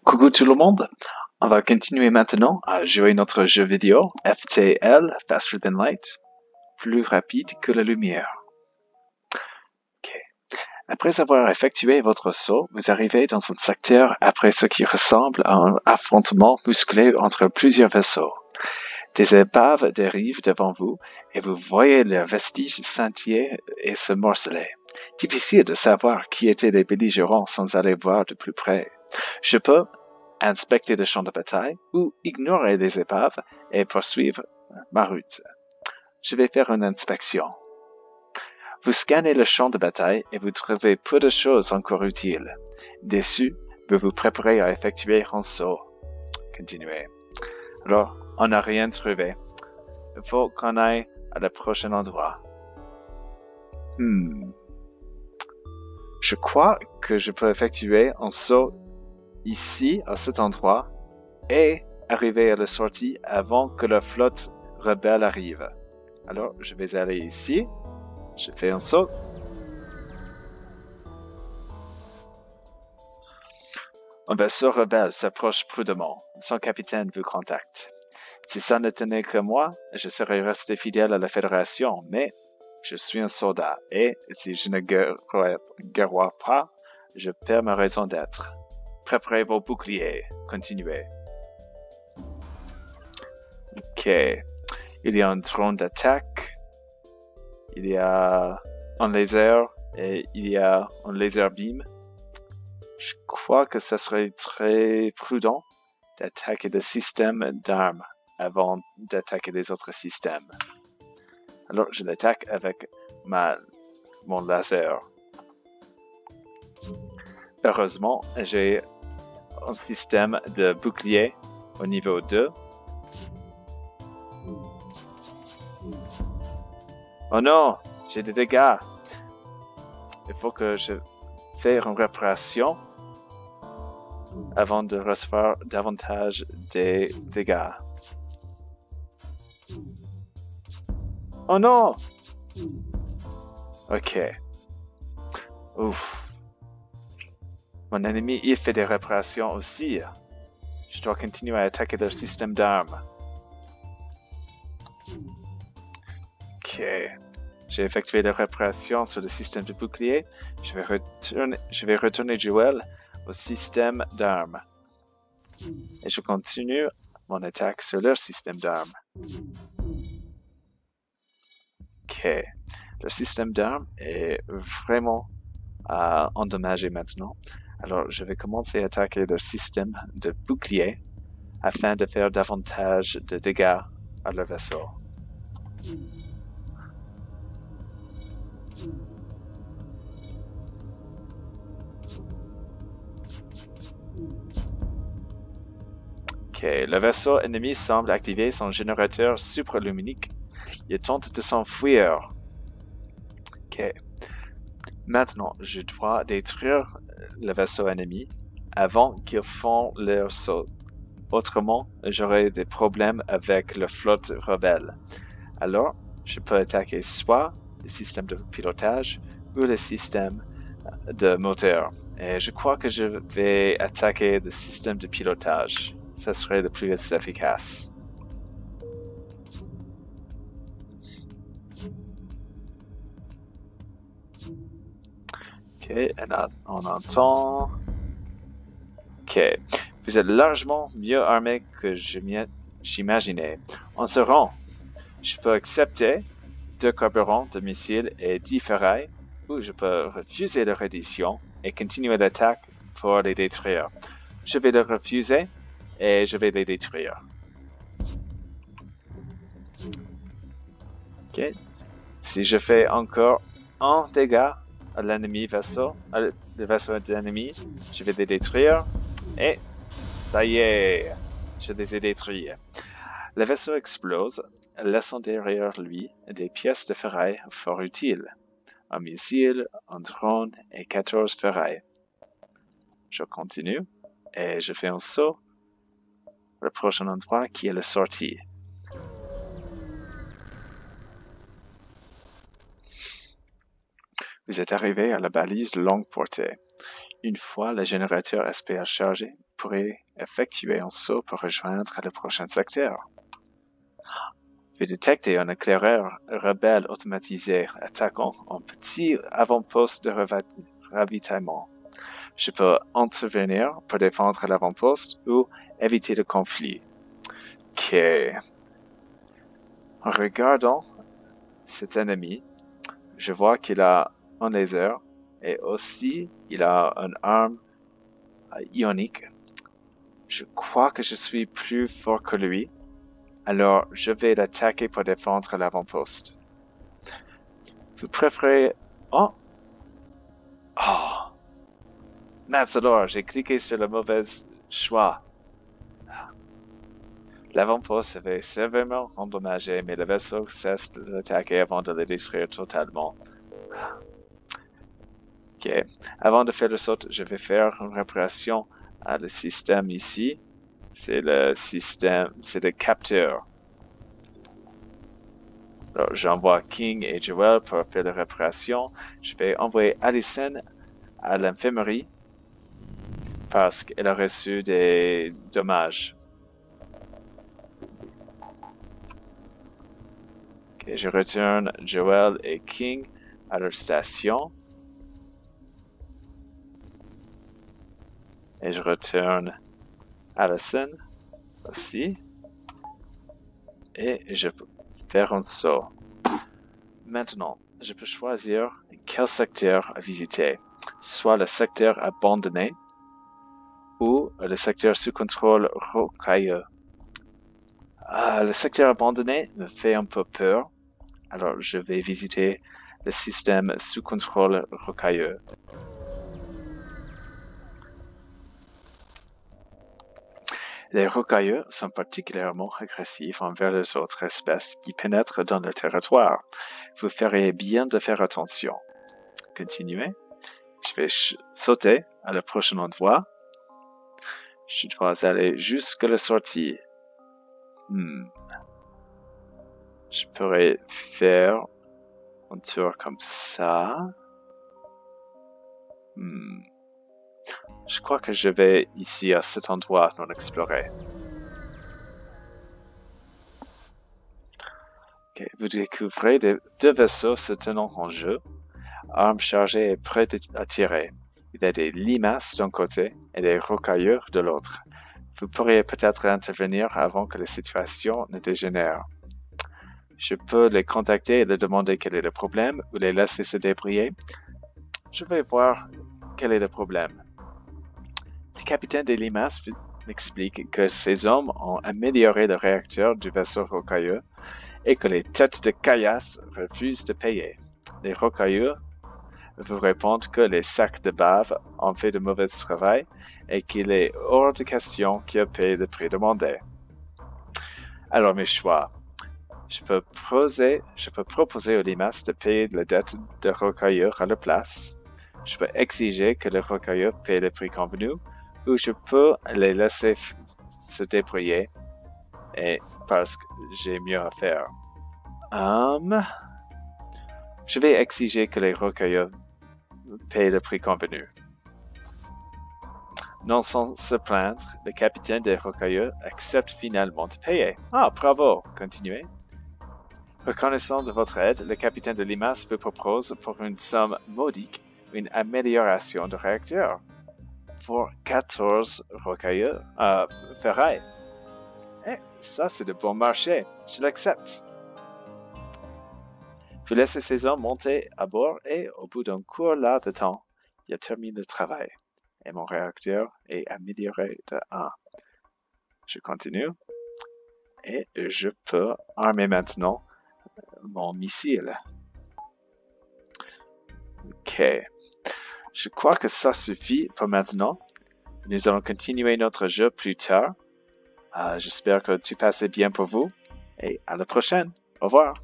Coucou tout le monde, on va continuer maintenant à jouer notre jeu vidéo FTL, Faster Than Light, plus rapide que la lumière. Ok. Après avoir effectué votre saut, vous arrivez dans un secteur après ce qui ressemble à un affrontement musclé entre plusieurs vaisseaux. Des épaves dérivent devant vous et vous voyez leurs vestiges scintiller et se morceler. Difficile de savoir qui étaient les belligérants sans aller voir de plus près. Je peux inspecter le champ de bataille ou ignorer les épaves et poursuivre ma route. Je vais faire une inspection. Vous scannez le champ de bataille et vous trouvez peu de choses encore utiles. Déçu, vous vous préparez à effectuer un saut. Continuez. Alors, on n'a rien trouvé. Il faut qu'on aille à le prochain endroit. Je crois que je peux effectuer un saut ici, à cet endroit, et arriver à la sortie avant que la flotte rebelle arrive. Alors, je vais aller ici. Je fais un saut. Un vaisseau rebelle s'approche prudemment. Son capitaine vous contacte. Si ça ne tenait que moi, je serais resté fidèle à la Fédération, mais je suis un soldat, et si je ne guerroie pas, je perds ma raison d'être. Préparez vos boucliers. Continuez. Ok. Il y a un drone d'attaque. Il y a un laser et il y a un laser beam. Je crois que ce serait très prudent d'attaquer le système d'armes avant d'attaquer les autres systèmes. Alors je l'attaque avec mon laser. Heureusement, j'ai un système de bouclier au niveau 2. Oh non, j'ai des dégâts. Il faut que je fasse une réparation avant de recevoir davantage des dégâts. Oh non! Ok. Ouf. Mon ennemi, il fait des réparations aussi. Je dois continuer à attaquer leur système d'armes. Ok. J'ai effectué des réparations sur le système de bouclier. Je vais retourner Joël au système d'armes. Et je continue mon attaque sur leur système d'armes. Ok. Le système d'armes est vraiment endommagé maintenant. Alors, je vais commencer à attaquer leur système de bouclier afin de faire davantage de dégâts à leur vaisseau. Ok, le vaisseau ennemi semble activer son générateur supraluminique. Il tente de s'enfuir. Ok. Maintenant, je dois détruire le vaisseau ennemi avant qu'ils fassent leur saut. Autrement, j'aurai des problèmes avec la flotte rebelle. Alors, je peux attaquer soit le système de pilotage ou le système de moteur. Et je crois que je vais attaquer le système de pilotage. Ça serait le plus efficace. Ok, on entend. Ok, vous êtes largement mieux armé que j'imaginais. On se rend. Je peux accepter 2 carburants de missiles et 10 ferrailles, ou je peux refuser leur édition et continuer l'attaque pour les détruire. Je vais les refuser et je vais les détruire. Ok. Si je fais encore un dégât à l'ennemi vaisseau, le vaisseau de l'ennemi, je vais les détruire et ça y est, je les ai détruits. Le vaisseau explose, laissant derrière lui des pièces de ferraille fort utiles. Un missile, un drone et 14 ferrailles. Je continue et je fais un saut au prochain endroit qui est la sortie. Vous êtes arrivé à la balise de longue portée. Une fois le générateur SPH chargé, pourrez effectuer un saut pour rejoindre le prochain secteur. Vous détectez un éclaireur rebelle automatisé attaquant un petit avant-poste de ravitaillement. Je peux intervenir pour défendre l'avant-poste ou éviter le conflit. Ok. En regardant cet ennemi, je vois qu'il a un laser et aussi il a une arme ionique. Je crois que je suis plus fort que lui, alors je vais l'attaquer pour défendre l'avant-poste. Vous préférez... Oh! Oh! Mince alors, j'ai cliqué sur le mauvais choix. L'avant-poste avait sévèrement endommagé, mais le vaisseau cesse de l'attaquer avant de le détruire totalement. Ok. Avant de faire le saut, je vais faire une réparation à le système ici. C'est le système, c'est le capteur. Alors, j'envoie King et Joel pour faire la réparation. Je vais envoyer Allison à l'infirmerie parce qu'elle a reçu des dommages. Ok, je retourne Joel et King à leur station. Et je retourne Allison aussi. Et je peux faire un saut. Maintenant, je peux choisir quel secteur à visiter. Soit le secteur abandonné ou le secteur sous contrôle rocailleux. Le secteur abandonné me fait un peu peur. Alors je vais visiter le système sous contrôle rocailleux. Les rocailleux sont particulièrement agressifs envers les autres espèces qui pénètrent dans leur territoire. Vous feriez bien de faire attention. Continuez. Je vais sauter à le prochain endroit. Je dois aller jusqu'à la sortie. Je pourrais faire un tour comme ça. Je crois que je vais ici à cet endroit non exploré. Okay. Vous découvrez deux vaisseaux se tenant en jeu, armes chargées et prêtes à tirer. Il y a des limaces d'un côté et des rocailleux de l'autre. Vous pourriez peut-être intervenir avant que la situation ne dégénère. Je peux les contacter et leur demander quel est le problème ou les laisser se débrouiller. Je vais voir quel est le problème. Le capitaine des limaces m'explique que ces hommes ont amélioré le réacteur du vaisseau rocailleux et que les têtes de caillasse refusent de payer. Les rocailleux vous répondent que les sacs de bave ont fait de mauvais travail et qu'il est hors de question qu'ils payent le prix demandé. Alors mes choix. Je peux proposer aux limaces de payer la dette de rocailleux à leur place. Je peux exiger que les rocailleux payent le prix convenu. Ou je peux les laisser se débrouiller et parce que j'ai mieux à faire. Je vais exiger que les rocailleux payent le prix convenu. Non sans se plaindre, le capitaine des rocailleux accepte finalement de payer. Ah, bravo! Continuez. Reconnaissant de votre aide, le capitaine de limace vous propose pour une somme modique une amélioration de réacteur. Pour 14 rocailleux ferraille. Ça c'est de bon marché, je l'accepte. Vous laissez ces hommes monter à bord et au bout d'un court laps de temps, il a terminé le travail et mon réacteur est amélioré de 1. Je continue et je peux armer maintenant mon missile. Ok. Je crois que ça suffit pour maintenant. Nous allons continuer notre jeu plus tard. J'espère que tout passe bien pour vous et à la prochaine. Au revoir.